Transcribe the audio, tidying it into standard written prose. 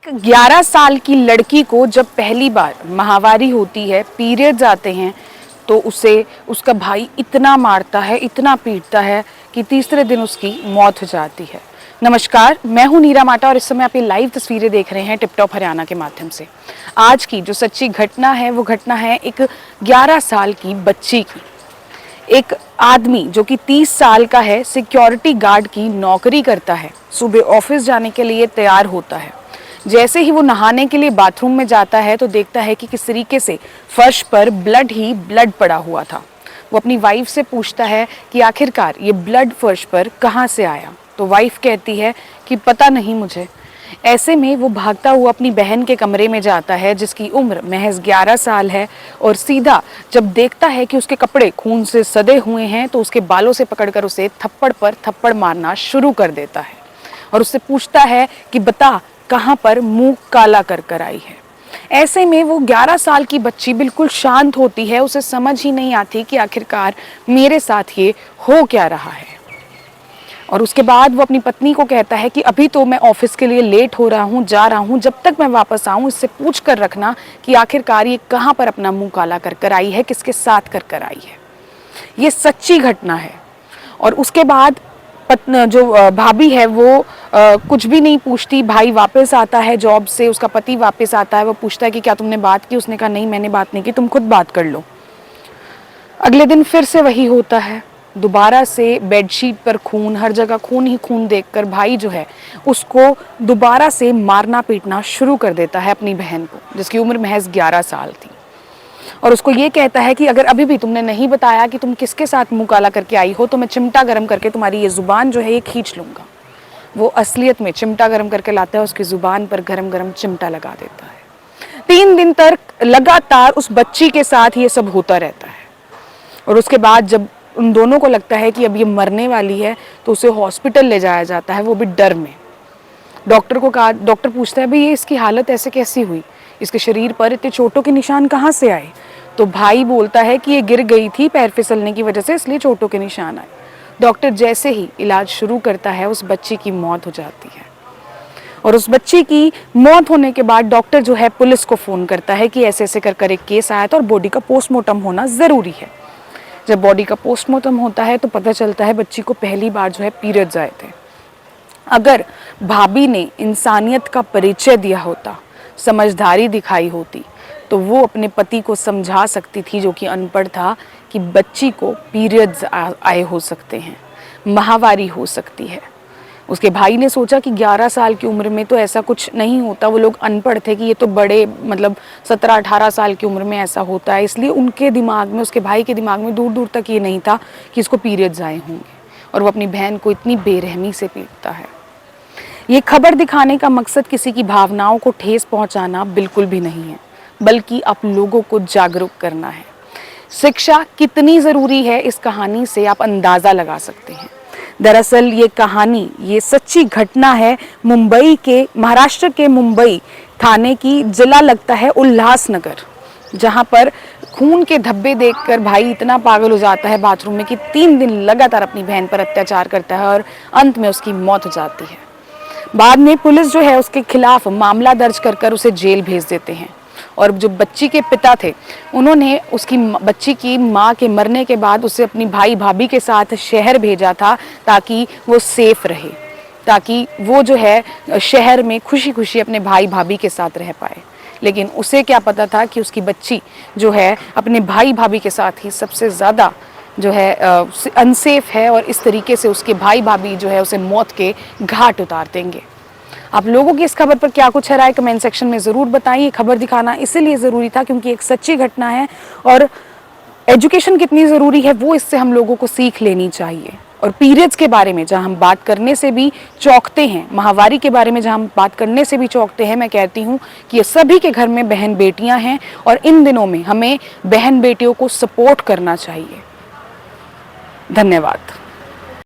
एक 11 साल की लड़की को जब पहली बार माहवारी होती है, पीरियड्स आते हैं, तो उसे उसका भाई इतना मारता है, इतना पीटता है कि तीसरे दिन उसकी मौत हो जाती है। नमस्कार, मैं हूं नीरा माटा और इस समय आप ये लाइव तस्वीरें देख रहे हैं टिप टॉप हरियाणा के माध्यम से। आज की जो सच्ची घटना है वो घटना है एक 11 साल की बच्ची की। एक आदमी जो कि 30 साल का है, सिक्योरिटी गार्ड की नौकरी करता है, सुबह ऑफिस जाने के लिए तैयार होता है। जैसे ही वो नहाने के लिए बाथरूम में जाता है तो देखता है कि किस तरीके से फर्श पर ब्लड ही ब्लड पड़ा हुआ था। वो अपनी वाइफ से पूछता है कि आखिरकार ये ब्लड फर्श पर कहाँ से आया। तो वाइफ कहती है कि पता नहीं मुझे। ऐसे में वो भागता हुआ अपनी बहन के कमरे में जाता है जिसकी उम्र महज 11 साल है, और सीधा जब देखता है कि उसके कपड़े खून से सदे हुए हैं तो उसके बालों से पकड़कर उसे थप्पड़ पर थप्पड़ मारना शुरू कर देता है और उससे पूछता है कि बता कहाँ पर मुंह काला कर कर आई है। ऐसे में वो 11 साल की बच्ची बिल्कुल शांत होती है, उसे समझ ही नहीं आती कि आखिरकार मेरे साथ ये हो क्या रहा है। और उसके बाद वो अपनी पत्नी को कहता है कि अभी तो मैं ऑफिस के लिए लेट हो रहा हूँ, जा रहा हूँ, जब तक मैं वापस आऊँ इससे पूछ कर रखना कि आखिरकार ये कहाँ पर अपना मुंह काला कर कर आई है, किसके साथ कर कर आई है। ये सच्ची घटना है। और उसके बाद जो भाभी है वो कुछ भी नहीं पूछती। भाई वापस आता है जॉब से, उसका पति वापस आता है, वो पूछता है कि क्या तुमने बात की। उसने कहा नहीं मैंने बात नहीं की, तुम खुद बात कर लो। अगले दिन फिर से वही होता है, दोबारा से बेडशीट पर खून, हर जगह खून ही खून देखकर भाई जो है उसको दोबारा से मारना पीटना शुरू कर देता है अपनी बहन को, जिसकी उम्र महज 11 साल थी। और उसको ये कहता है कि अगर अभी भी तुमने नहीं बताया कि तुम किसके साथ मुंह काला करके आई हो तो मैं चिमटा गर्म करके तुम्हारी ये जुबान जो है ये खींच लूंगा। वो असलियत में चिमटा गर्म करके लाता है, उसकी जुबान पर गरम गरम चिमटा लगा देता है। 3 दिन तक लगातार उस बच्ची के साथ ये सब होता रहता है। और उसके बाद जब उन दोनों को लगता है कि अब ये मरने वाली है तो उसे हॉस्पिटल ले जाया जाता है, वो भी डर में। डॉक्टर को कहा, डॉक्टर पूछता है भाई ये इसकी हालत ऐसे कैसी हुई, इसके शरीर पर इतने चोटों के निशान कहाँ से आए। तो भाई बोलता है कि ये गिर गई थी पैर फिसलने की वजह से, इसलिए चोटों के निशान आए। डॉक्टर जैसे ही इलाज शुरू करता है उस बच्ची की मौत हो जाती है। और उस बच्ची की मौत होने के बाद डॉक्टर जो है पुलिस को फ़ोन करता है कि ऐसे ऐसे कर एक केस आया था और बॉडी का पोस्टमार्टम होना ज़रूरी है। जब बॉडी का पोस्टमार्टम होता है तो पता चलता है बच्ची को पहली बार जो है पीरियड्स आए थे। अगर भाभी ने इंसानियत का परिचय दिया होता, समझदारी दिखाई होती, तो वो अपने पति को समझा सकती थी, जो कि अनपढ़ था, कि बच्ची को पीरियड्स आए हो सकते हैं, माहवारी हो सकती है। उसके भाई ने सोचा कि 11 साल की उम्र में तो ऐसा कुछ नहीं होता, वो लोग अनपढ़ थे कि ये तो बड़े मतलब 17-18 साल की उम्र में ऐसा होता है, इसलिए उनके दिमाग में, उसके भाई के दिमाग में दूर दूर तक ये नहीं था कि इसको पीरियड्स आए होंगे। और वो अपनी बहन को इतनी बेरहमी से पीटता है। ये खबर दिखाने का मकसद किसी की भावनाओं को ठेस पहुंचाना बिल्कुल भी नहीं है, बल्कि आप लोगों को जागरूक करना है। शिक्षा कितनी ज़रूरी है इस कहानी से आप अंदाज़ा लगा सकते हैं। दरअसल ये कहानी, ये सच्ची घटना है मुंबई के, महाराष्ट्र के मुंबई थाने की। जिला लगता है उल्लासनगर, जहाँ पर खून के धब्बे देखकर भाई इतना पागल हो जाता है बाथरूम में कि 3 दिन लगातार अपनी बहन पर अत्याचार करता है और अंत में उसकी मौत हो जाती है। बाद में पुलिस जो है उसके खिलाफ मामला दर्ज कर उसे जेल भेज देते हैं। और जो बच्ची के पिता थे उन्होंने उसकी बच्ची की माँ के मरने के बाद उसे अपनी भाई भाभी के साथ शहर भेजा था ताकि वो सेफ रहे, ताकि वो जो है शहर में खुशी खुशी अपने भाई भाभी के साथ रह पाए। लेकिन उसे क्या पता था कि उसकी बच्ची जो है अपने भाई भाभी के साथ ही सबसे ज़्यादा जो है अनसेफ है, और इस तरीके से उसके भाई भाभी जो है उसे मौत के घाट उतार देंगे। आप लोगों की इस खबर पर क्या कुछ है राय, कमेंट सेक्शन में ज़रूर बताइए। खबर दिखाना इसीलिए ज़रूरी था क्योंकि एक सच्ची घटना है, और एजुकेशन कितनी ज़रूरी है वो इससे हम लोगों को सीख लेनी चाहिए। और पीरियड्स के बारे में जहाँ हम बात करने से भी चौंकते हैं, माहवारी के बारे में जहाँ हम बात करने से भी चौंकते हैं, मैं कहती हूँ कि ये सभी के घर में बहन बेटियाँ हैं और इन दिनों में हमें बहन बेटियों को सपोर्ट करना चाहिए। धन्यवाद।